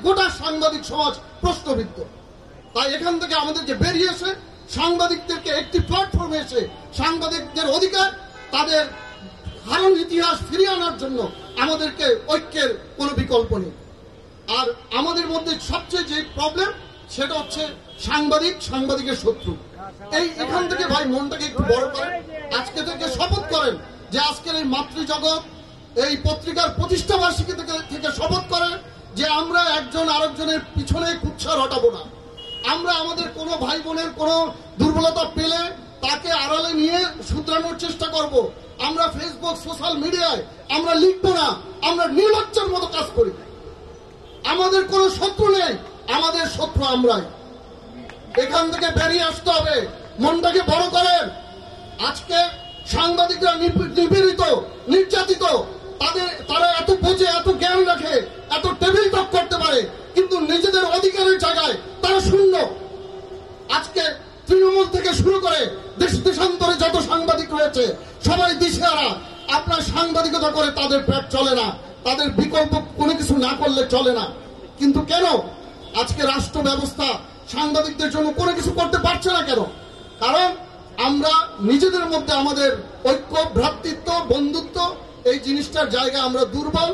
গোটা সাংবাদিক সমাজ প্রশ্নবিদ্ধ। তাই এখান থেকে আমাদেরকে বেরিয়ে এসে সাংবাদিকদেরকে একটি প্ল্যাটফর্মে এসে সাংবাদিকদের অধিকার, তাদের হারানো ইতিহাস ফিরিয়ে আনার জন্য আমাদেরকে ঐক্যের কোনো বিকল্প নেই। আর আমাদের মধ্যে সবচেয়ে যে প্রবলেম সেটা হচ্ছে সাংবাদিকের শত্রু। এখান থেকে ভাই মনটাকে একটু বড় করেন, আজকে থেকে শপথ করেন যে আজকের এই মাতৃজগৎ এই পত্রিকার প্রতিষ্ঠা বার্ষিকী থেকে শপথ করেন যে আমরা একজন আরেকজনের পিছনে কুৎসা রটাবো না। আমরা আমাদের কোনো ভাই বোনের কোনো দুর্বলতা পেলে তাকে আড়ালে নিয়ে শুধরানোর চেষ্টা করব। আমরা ফেসবুক সোশ্যাল মিডিয়ায় আমরা লিখবো না, আমরা নির্লজ্জের মতো কাজ করি। আমাদের কোনো শত্রু নেই, আমাদের শত্রু আমরাই। এখান থেকে বেরিয়ে আসতে হবে, মনটাকে বড় করেন। আজকে সাংবাদিকরা নিপীড়িত, নির্যাতিত, তারা এত বোঝে, এত জ্ঞান রাখে, এত টেবিল টক করতে পারে, কিন্তু নিজেদের অধিকারের জায়গায় তারা শূন্য। আজকে তৃণমূল থেকে শুরু করে দেশান্তরে যত সাংবাদিক রয়েছে সবাই দিশেহারা। আপনার সাংবাদিকতা করে তাদের পেট চলে না, তাদের বিকল্প কোনো কিছু না করলে চলে না। কিন্তু কেন আজকে রাষ্ট্র ব্যবস্থা সাংবাদিকদের জন্য কোনো কিছু করতে পারছে না কেন? কারণ আমরা নিজেদের মধ্যে আমাদের ঐক্য, ভ্রাতৃত্ব, বন্ধুত্ব এই জিনিসটার জায়গা আমরা দুর্বল।